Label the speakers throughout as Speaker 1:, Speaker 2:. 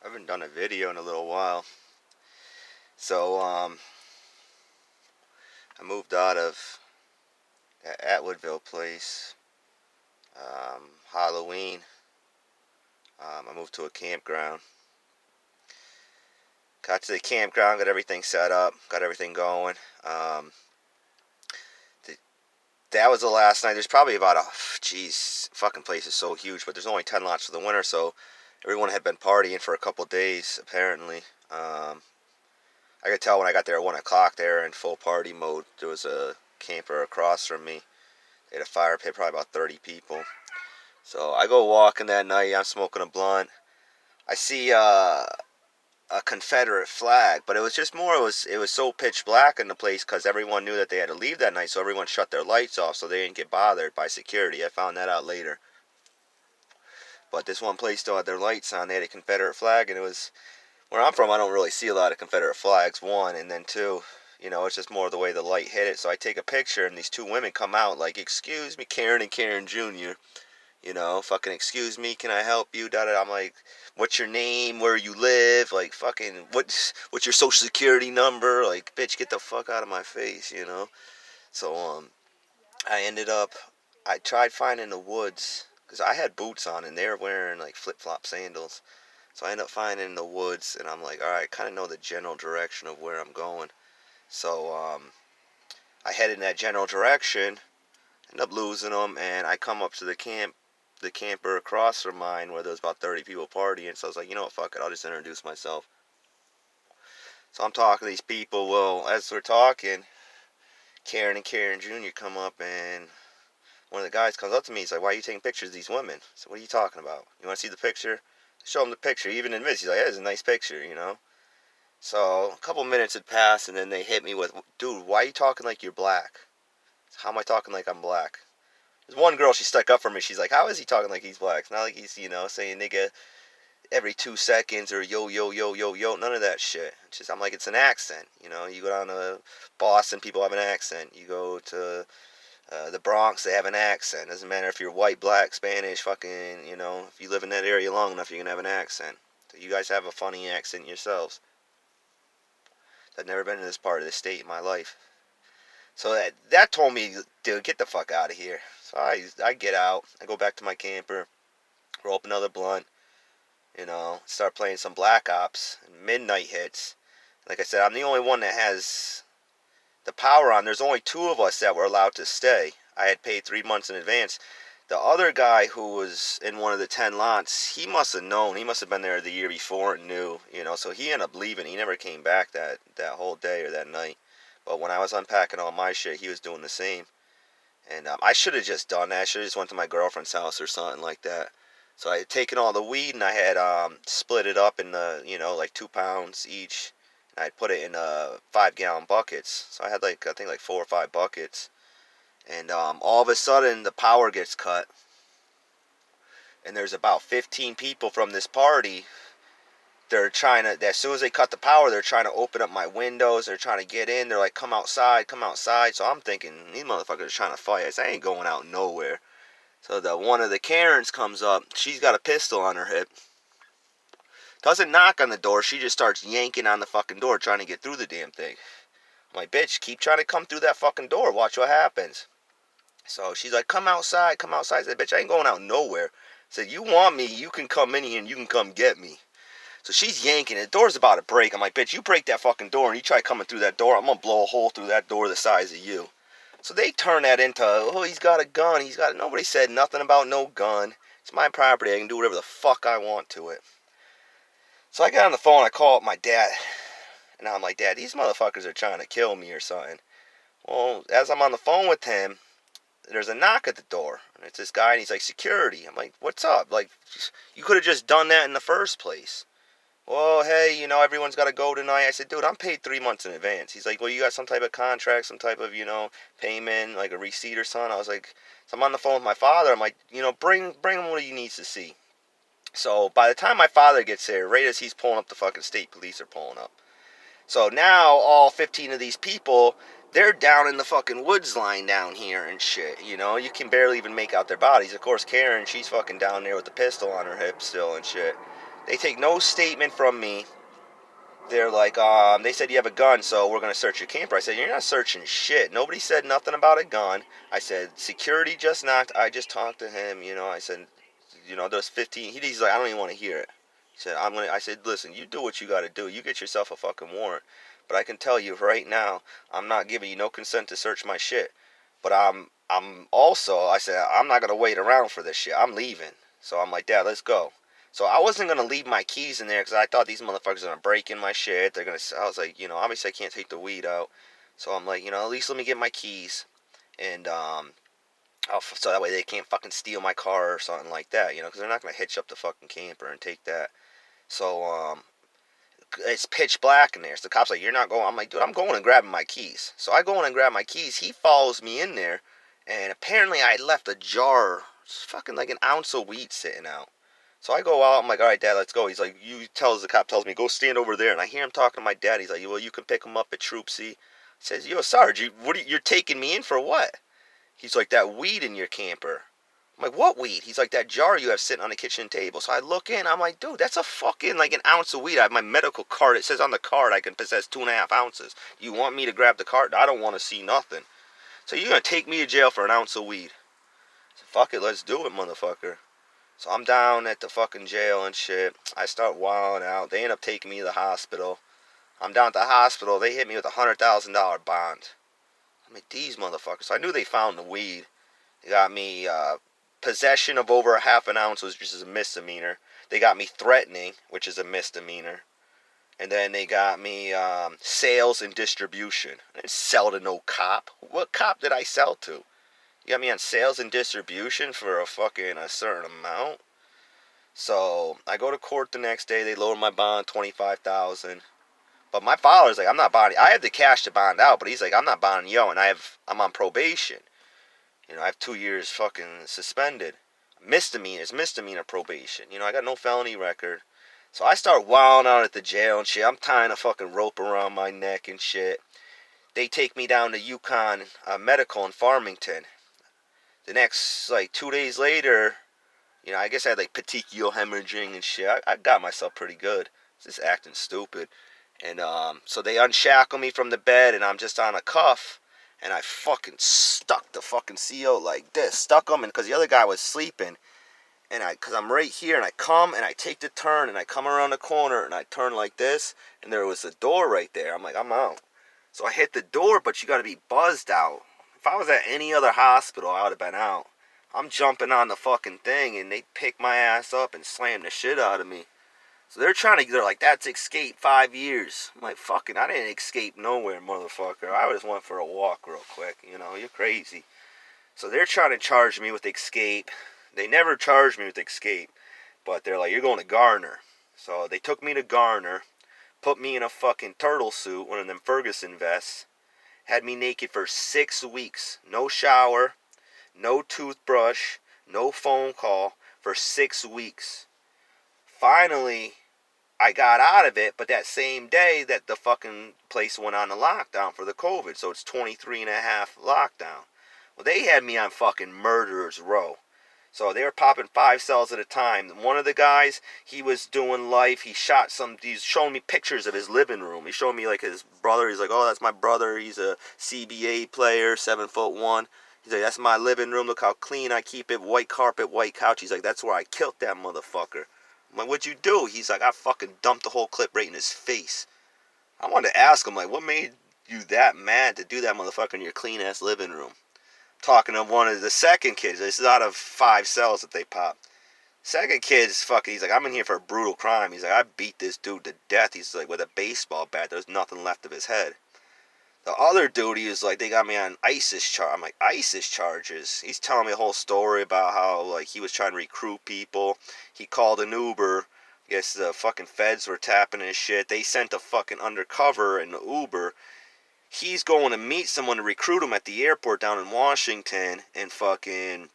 Speaker 1: haven't done a video in a little while. So, I moved out of that Atwoodville place. Halloween. I moved to a campground. Got to the campground, got everything set up, got everything going. Um, that was the last night. There's probably about fucking place is so huge, but there's only 10 lots for the winter, so everyone had been partying for a couple days, apparently. I could tell when I got there at 1 o'clock, they were in full party mode. There was a camper across from me. They had a fire pit, probably about 30 people. So I go walking that night, I'm smoking a blunt. I see a Confederate flag, but it was just more, it was so pitch black in the place because everyone knew that they had to leave that night, so everyone shut their lights off so they didn't get bothered by security. I found that out later. But this one place still had their lights on. They had a Confederate flag, and it was, where I'm from, I don't really see a lot of Confederate flags, one, and then two, it's just more the way the light hit it. So I take a picture, and these two women come out like, "Excuse me, Karen and Karen Jr., fucking excuse me, can I help you?" I'm like, "What's your name? Where you live? Like, fucking, what's your social security number? Like, bitch, get the fuck out of my face." So, I ended up, I tried finding the woods, because I had boots on, and they were wearing, like, flip-flop sandals. So I ended up finding the woods, and I'm like, all right, I kind of know the general direction of where I'm going. So, I head in that general direction, end up losing them, and I come up to the camper across from mine where there was about 30 people partying. So I was like, you know what, fuck it, I'll just introduce myself. So I'm talking to these people. Well, as we're talking, Karen and Karen Jr. come up, and one of the guys comes up to me. He's like, "Why are you taking pictures of these women?" So what are you talking about? You want to see the picture? Show him the picture. He even admits, he's like, "Yeah, it's a nice picture." So a couple minutes had passed, and then they hit me with, "Dude, why are you talking like you're black?" How am I talking like I'm black? There's one girl, she stuck up for me. She's like, "How is he talking like he's black? It's not like he's, saying nigga every 2 seconds or yo, yo, yo, yo, yo." None of that shit. I'm like, it's an accent. You go down to Boston, people have an accent. You go to the Bronx, they have an accent. Doesn't matter if you're white, black, Spanish, fucking, if you live in that area long enough, you're going to have an accent. So you guys have a funny accent yourselves. I've never been to this part of the state in my life. So that told me, dude, get the fuck out of here. So I get out. I go back to my camper, roll up another blunt, start playing some Black Ops. And midnight hits. Like I said, I'm the only one that has the power on. There's only two of us that were allowed to stay. I had paid 3 months in advance. The other guy who was in one of the 10 lots, he must have known. He must have been there the year before and knew, so he ended up leaving. He never came back that whole day or that night. But when I was unpacking all my shit, he was doing the same. And I should have just done that. I should have just went to my girlfriend's house or something like that. So I had taken all the weed, and I had split it up in like 2 pounds each. And I put it in 5-gallon buckets. So I had I think 4 or 5 buckets. And all of a sudden the power gets cut. And there's about 15 people from this party. They're trying to, as soon as they cut the power, they're trying to open up my windows. They're trying to get in. They're like, "Come outside, come outside." So I'm thinking, these motherfuckers are trying to fight us. I ain't going out nowhere. So one of the Karens comes up. She's got a pistol on her hip. Doesn't knock on the door. She just starts yanking on the fucking door, trying to get through the damn thing. I'm like, "Bitch, keep trying to come through that fucking door. Watch what happens." So she's like, "Come outside, come outside." I said, "Bitch, I ain't going out nowhere." I said, "You want me, you can come in here and you can come get me." So she's yanking. The door's about to break. I'm like, "Bitch, you break that fucking door and you try coming through that door, I'm going to blow a hole through that door the size of you." So they turn that into, "Oh, he's got a gun. Nobody said nothing about no gun. It's my property. I can do whatever the fuck I want to it." So I get on the phone. I call up my dad. And I'm like, "Dad, these motherfuckers are trying to kill me or something." Well, as I'm on the phone with him, there's a knock at the door. And it's this guy, and he's like, "Security." I'm like, "What's up? Like, you could have just done that in the first place." "Well, hey, everyone's got to go tonight." I said, "Dude, I'm paid 3 months in advance." He's like, "Well, you got some type of contract, some type of, payment, like a receipt or something?" I was like, so I'm on the phone with my father. I'm like, bring him what he needs to see. So by the time my father gets there, right as he's pulling up, the fucking state police are pulling up. So now all 15 of these people, they're down in the fucking woods line down here and shit. You can barely even make out their bodies. Of course, Karen, she's fucking down there with the pistol on her hip still and shit. They take no statement from me. They're like, they said you have a gun, so we're gonna search your camper. I said, you're not searching shit. Nobody said nothing about a gun. I said, security just knocked. I just talked to him. I said, there's 15. He's like, I don't even want to hear it. He said, I said, listen, you do what you got to do. You get yourself a fucking warrant. But I can tell you right now, I'm not giving you no consent to search my shit. But I'm also, I said, I'm not gonna wait around for this shit. I'm leaving. So I'm like, Dad, let's go. So I wasn't gonna leave my keys in there because I thought these motherfuckers were gonna break in my shit. They're gonna. I was like, obviously I can't take the weed out. So I'm like, at least let me get my keys, and so that way they can't fucking steal my car or something like that, because they're not gonna hitch up the fucking camper and take that. So it's pitch black in there. So the cop's like, you're not going. I'm like, dude, I'm going and grabbing my keys. So I go in and grab my keys. He follows me in there, and apparently I left a jar, fucking like an ounce of weed sitting out. So I go out. I'm like, all right, Dad, let's go. He's like, the cop tells me, go stand over there. And I hear him talking to my dad. He's like, well, you can pick him up at Troop C. He says, yo, Sarge, you're taking me in for what? He's like, that weed in your camper. I'm like, what weed? He's like, that jar you have sitting on the kitchen table. So I look in. I'm like, dude, that's a fucking like an ounce of weed. I have my medical card. It says on the card I can possess 2.5 ounces. You want me to grab the card? I don't want to see nothing. So you're going to take me to jail for an ounce of weed. So fuck it, let's do it, motherfucker. So I'm down at the fucking jail and shit. I start wilding out. They end up taking me to the hospital. I'm down at the hospital. They hit me with a $100,000 bond. I mean, these motherfuckers. So I knew they found the weed. They got me possession of over a half an ounce, which is a misdemeanor. They got me threatening, which is a misdemeanor. And then they got me sales and distribution. I didn't sell to no cop. What cop did I sell to? You got me on sales and distribution for a certain amount. So I go to court the next day. They lower my bond $25,000. But my father's like, I'm not bonding. I have the cash to bond out, but he's like, I'm not bonding yo, and I'm on probation. I have 2 years fucking suspended. Misdemeanor probation. I got no felony record. So I start wilding out at the jail and shit. I'm tying a fucking rope around my neck and shit. They take me down to Yukon Medical in Farmington. The next, 2 days later, I guess I had petechial hemorrhaging and shit. I got myself pretty good. Just acting stupid. And so they unshackle me from the bed and I'm just on a cuff. And I fucking stuck the fucking CO like this. Stuck him, and because the other guy was sleeping. And because I'm right here, and I come, and I take the turn, and I come around the corner, and I turn like this. And there was a door right there. I'm like, I'm out. So I hit the door, but you got to be buzzed out. If I was at any other hospital, I would have been out. I'm jumping on the fucking thing, and they pick my ass up and slam the shit out of me. So they're like, that's escape 5 years. I'm like, fucking, I didn't escape nowhere, motherfucker. I just went for a walk real quick, you're crazy. So they're trying to charge me with escape. They never charged me with escape, but they're like, you're going to Garner. So they took me to Garner, put me in a fucking turtle suit, one of them Ferguson vests, had me naked for 6 weeks. No shower, no toothbrush, no phone call for 6 weeks. Finally, I got out of it, but that same day that the fucking place went on the lockdown for the COVID, so it's 23 and a half lockdown. Well, they had me on fucking murderer's row. So they were popping 5 cells at a time. One of the guys, he was doing life. He's showing me pictures of his living room. He's showing me his brother. He's like, oh, that's my brother. He's a CBA player, 7'1". He's like, that's my living room. Look how clean I keep it. White carpet, white couch. He's like, that's where I killed that motherfucker. I'm like, what'd you do? He's like, I fucking dumped the whole clip right in his face. I wanted to ask him, what made you that mad to do that, motherfucker, in your clean-ass living room? Talking to one of the second kids. This is out of 5 cells that they popped. Second kid's fucking, he's like, I'm in here for a brutal crime. He's like, I beat this dude to death. He's like, with a baseball bat. There's nothing left of his head. The other dude, he was like, they got me on ISIS charge. I'm like, ISIS charges? He's telling me a whole story about how, he was trying to recruit people. He called an Uber. I guess the fucking feds were tapping his shit. They sent a fucking undercover in the Uber. He's going to meet someone to recruit him at the airport down in Washington. And fucking,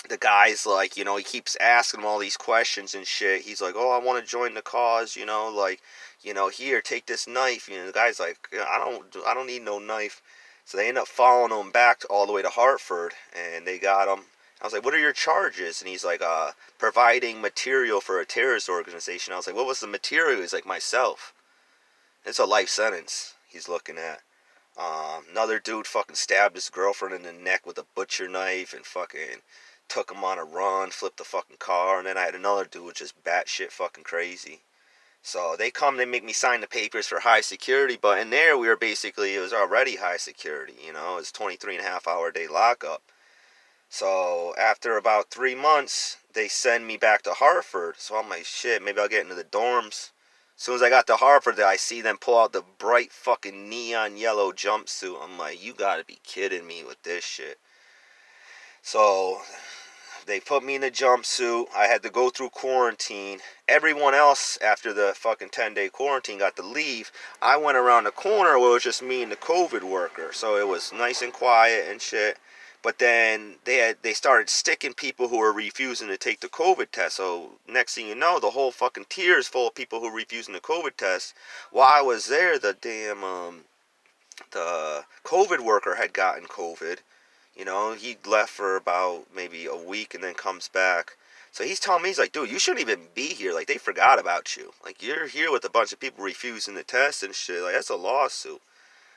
Speaker 1: the guy's like, he keeps asking him all these questions and shit. He's like, oh, I want to join the cause, here, take this knife. The guy's like, I don't need no knife. So they end up following him back all the way to Hartford, and they got him. I was like, what are your charges? And he's like, providing material for a terrorist organization. I was like, what was the material? He's like, myself. It's a life sentence he's looking at. Another dude fucking stabbed his girlfriend in the neck with a butcher knife and fucking took him on a run, flipped the fucking car. And then I had another dude just batshit fucking crazy. So they come, they make me sign the papers for high security, but in there we were basically, it was already high security, you know, it was 23 and a half hour day lockup. So after about 3 months, they send me back to Hartford. So I'm like, shit, maybe I'll get into the dorms. As soon as I got to Hartford, I see them pull out the bright fucking neon yellow jumpsuit. I'm like, you gotta be kidding me with this shit. So they put me in the jumpsuit. I had to go through quarantine. Everyone else, after the fucking 10-day quarantine, got to leave. I went around the corner where it was just me and the COVID worker. So it was nice and quiet and shit. But then they started sticking people who were refusing to take the COVID test. So next thing you know, the whole fucking tier is full of people who were refusing the COVID test. While I was there, the COVID worker had gotten COVID. You know, he left for about maybe a week and then comes back. So he's telling me, he's like, dude, you shouldn't even be here. Like, they forgot about you. Like, you're here with a bunch of people refusing the test and shit. Like, that's a lawsuit.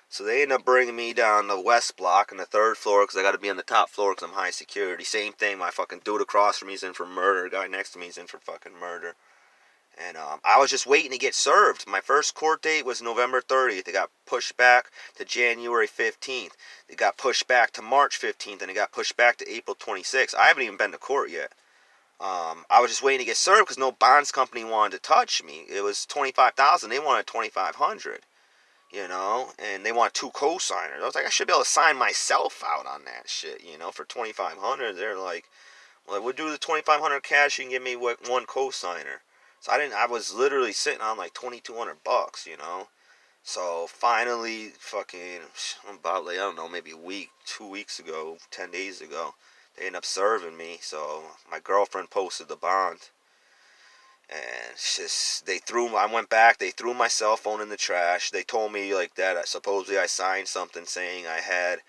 Speaker 1: So they end up bringing me down the west block on the third floor because I got to be on the top floor because I'm high security. Same thing, my fucking dude across from me is in for murder. The guy next to me is in for fucking murder. And I was just waiting to get served. My first court date was November 30th. It got pushed back to January 15th. It got pushed back to March 15th, and it got pushed back to April 26th. I haven't even been to court yet. I was just waiting to get served because no bonds company wanted to touch me. It was $25,000. They wanted $2,500. You know, and they want two co-signers. I was like, I should be able to sign myself out on that shit. You know, for $2,500. They're like, well, we'll do the $2,500 cash. You can give me one co-signer. So I was literally sitting on like $2,200, you know. So finally, fucking about like, I don't know, maybe a week, 2 weeks ago, 10 days ago, they ended up serving me. So my girlfriend posted the bond, and it's just I went back. They threw my cell phone in the trash. They told me like that. Supposedly I signed something saying I had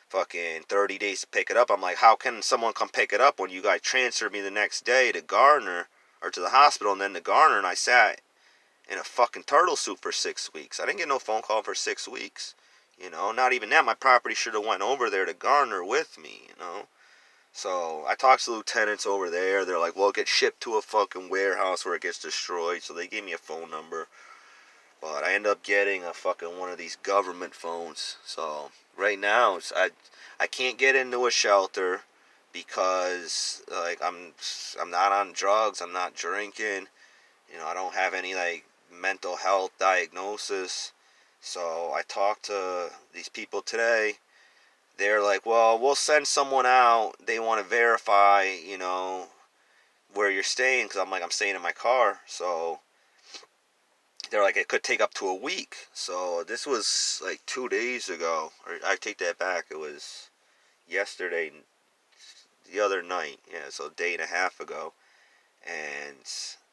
Speaker 1: fucking 30 days to pick it up. I'm like, how can someone come pick it up when you guys transferred me the next day to Gardner or to the hospital and then to Garner, and I sat in a fucking turtle soup for 6 weeks. I didn't get no phone call for 6 weeks. You know, not even that. My property should have went over there to Garner with me, you know. So I talked to lieutenants over there. They're like, well, it gets shipped to a fucking warehouse where it gets destroyed. So they gave me a phone number. But I end up getting a fucking one of these government phones. So right now, I can't get into a shelter because like I'm not on drugs. I'm not drinking. You know, I don't have any like mental health diagnosis. So I talked to these people today. They're like, well, we'll send someone out. They want to verify, you know, where you're staying. Because I'm like, I'm staying in my car. So they're like, it could take up to a week. So this was like 2 days ago. Or I take that back. It was yesterday, the other night. Yeah, so a day and a half ago. And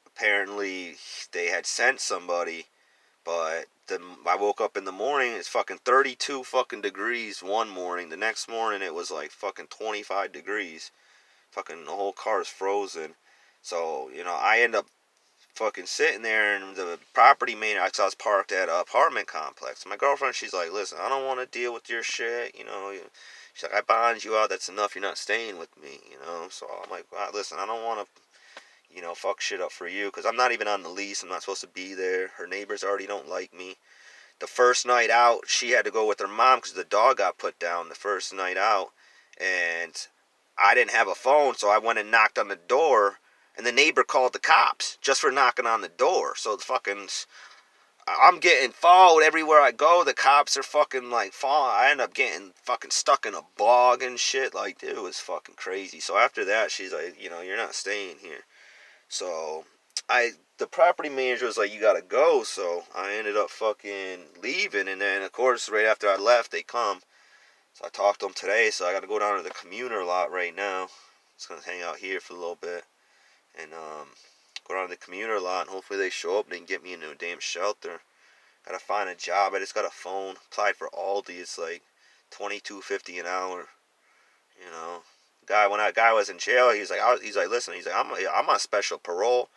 Speaker 1: apparently they had sent somebody. But I woke up in the morning, it's fucking 32 fucking degrees one morning. The next morning it was like fucking 25 degrees. Fucking the whole car is frozen. So, you know, I end up fucking sitting there, and the property manager, I was parked at an apartment complex. My girlfriend, she's like, listen, I don't want to deal with your shit, you know. She's like, I bond you out, that's enough, you're not staying with me, you know. So I'm like, well, listen, I don't want to, you know, fuck shit up for you, because I'm not even on the lease. I'm not supposed to be there. Her neighbors already don't like me. The first night out, she had to go with her mom because the dog got put down the first night out. And I didn't have a phone, so I went and knocked on the door. And the neighbor called the cops just for knocking on the door. So the fucking, I'm getting followed everywhere I go. The cops are fucking like following. I end up getting fucking stuck in a bog and shit. Like, dude, it was fucking crazy. So after that, she's like, you know, you're not staying here. So the property manager was like, you gotta go. So I ended up fucking leaving. And then, of course, right after I left, they come. So I talked to them today. So I gotta go down to the commuter lot right now. Just gonna hang out here for a little bit. And go down to the commuter lot. And hopefully they show up and they can get me into a damn shelter. Gotta find a job. I just got a phone. Applied for Aldi. It's like $22.50 an hour. You know, when that guy was in jail, he's like, listen, he's like, I'm on special parole.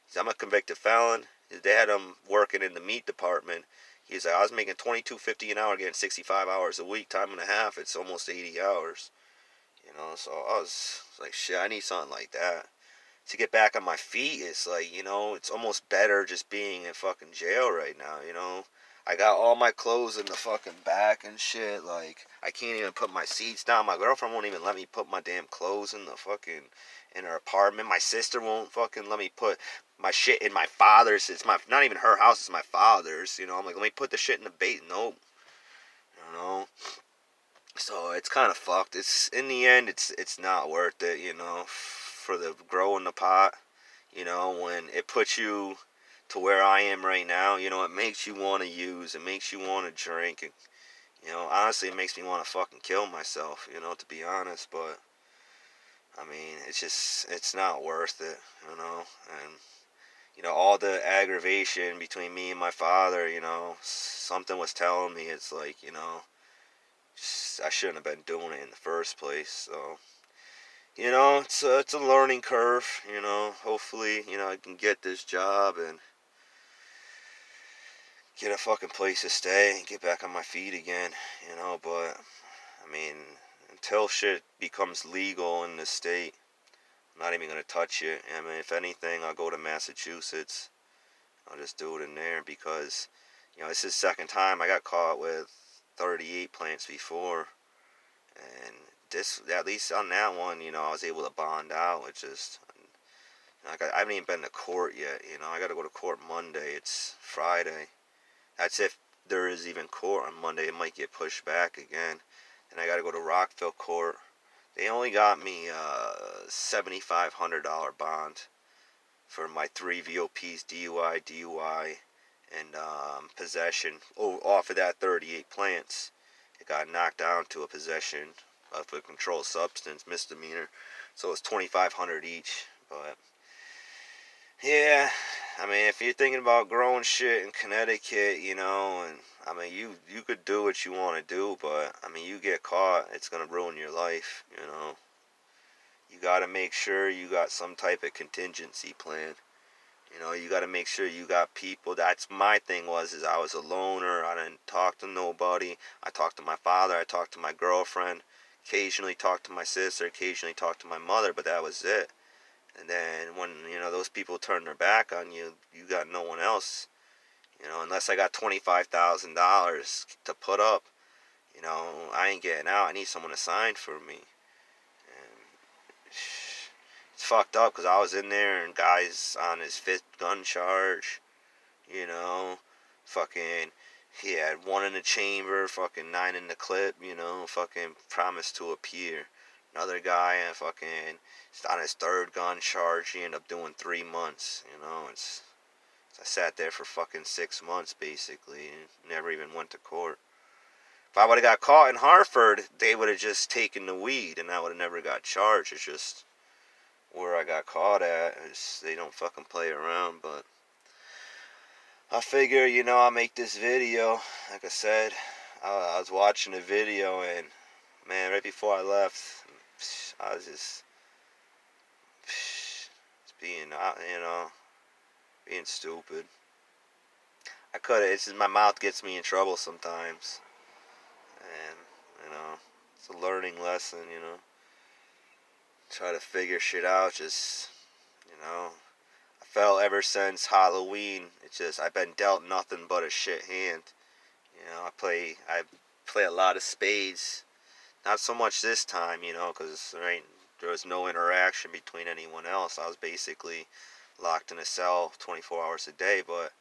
Speaker 1: He's like, I'm a convicted felon. His dad, him working in the meat department. He's like, I was making $22.50 an hour, getting 65 hours a week, time and a half. It's almost 80 hours. You know, so I was like, shit, I need something like that to get back on my feet. It's like, you know, it's almost better just being in fucking jail right now, you know. I got all my clothes in the fucking back and shit. Like, I can't even put my seats down. My girlfriend won't even let me put my damn clothes in the fucking, in her apartment. My sister won't fucking let me put my shit in my father's. It's my, not even her house, it's my father's, you know. I'm like, let me put the shit in the bait. Nope. You know. So it's kind of fucked. It's, in the end, it's not worth it, you know, for the growing the pot. You know, when it puts you to where I am right now, you know, it makes you want to use, it makes you want to drink. You know, honestly, it makes me want to fucking kill myself, you know, to be honest. But, I mean, it's just, it's not worth it, you know. And, you know, all the aggravation between me and my father, you know, something was telling me, it's like, you know, I shouldn't have been doing it in the first place. So, you know, it's a learning curve, you know. Hopefully, you know, I can get this job and get a fucking place to stay and get back on my feet again, you know. But, I mean, until shit becomes legal in the state, I'm not even going to touch it. I mean, if anything, I'll go to Massachusetts. I'll just do it in there because, you know, this is the second time. I got caught with 38 plants before. And this, at least on that one, you know, I was able to bond out. It's just, I haven't even been to court yet, you know. I got to go to court Monday. It's Friday. That's if there is even court on Monday. It might get pushed back again. And I got to go to Rockville court. They only got me a $7,500 bond for my 3 VOPs, DUI, and possession. Oh, off of that 38 plants, it got knocked down to a possession of a controlled substance misdemeanor. So it's $2,500 each. But yeah, I mean, if you're thinking about growing shit in Connecticut, you know, and I mean, you could do what you want to do, but I mean, you get caught, it's gonna ruin your life, you know. You gotta make sure you got some type of contingency plan. You know, you gotta make sure you got people. That's my thing is I was a loner. I didn't talk to nobody. I talked to my father. I talked to my girlfriend. Occasionally talked to my sister. Occasionally talked to my mother, but that was it. And then when, you know, those people turn their back on you, you got no one else. You know, unless I got $25,000 to put up, you know, I ain't getting out. I need someone to sign for me. And it's fucked up because I was in there and guys on his 5th gun charge, you know, fucking, he had 1 in the chamber, fucking 9 in the clip, you know, fucking promised to appear. Another guy fucking on his 3rd gun charge, he ended up doing 3 months, you know. I sat there for fucking 6 months basically and never even went to court. If I would have got caught in Hartford, they would have just taken the weed and I would have never got charged. It's just where I got caught at is they don't fucking play around. But I figure, you know, I'll make this video. Like I said, I was watching a video and man, right before I left, I was just being, you know, being stupid. I could have, it's just my mouth gets me in trouble sometimes. And, you know, it's a learning lesson, you know. Try to figure shit out, just, you know. I felt ever since Halloween, it's just, I've been dealt nothing but a shit hand. You know, I play a lot of spades. Not so much this time, you know, because there was no interaction between anyone else. I was basically locked in a cell 24 hours a day. But,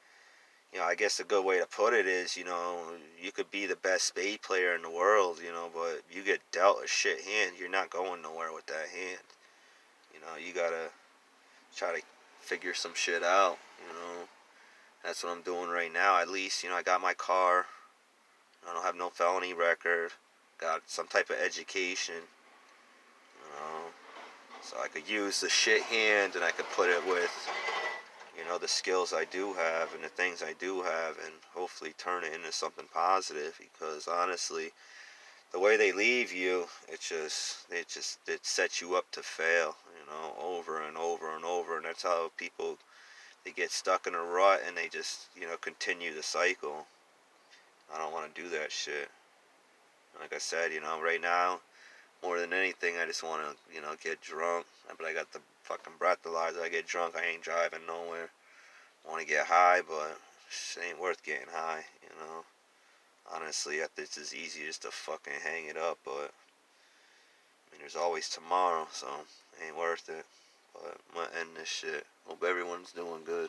Speaker 1: you know, I guess a good way to put it is, you know, you could be the best spade player in the world, you know, but you get dealt a shit hand, you're not going nowhere with that hand. You know, you gotta try to figure some shit out, you know. That's what I'm doing right now. At least, you know, I got my car. I don't have no felony record. Got some type of education, you know. So I could use the shit hand and I could put it with, you know, the skills I do have and the things I do have and hopefully turn it into something positive because honestly, the way they leave you, it sets you up to fail, over and over and over. And that's how people, they get stuck in a rut and they just, continue the cycle. I don't want to do that shit. Like I said, right now, more than anything, I just want to, get drunk. But I got the fucking breathalyzer. I get drunk, I ain't driving nowhere. I want to get high, but it ain't worth getting high. Honestly, it's as easy just to fucking hang it up, but I mean, there's always tomorrow, so it ain't worth it. But I'm gonna end this shit. Hope everyone's doing good.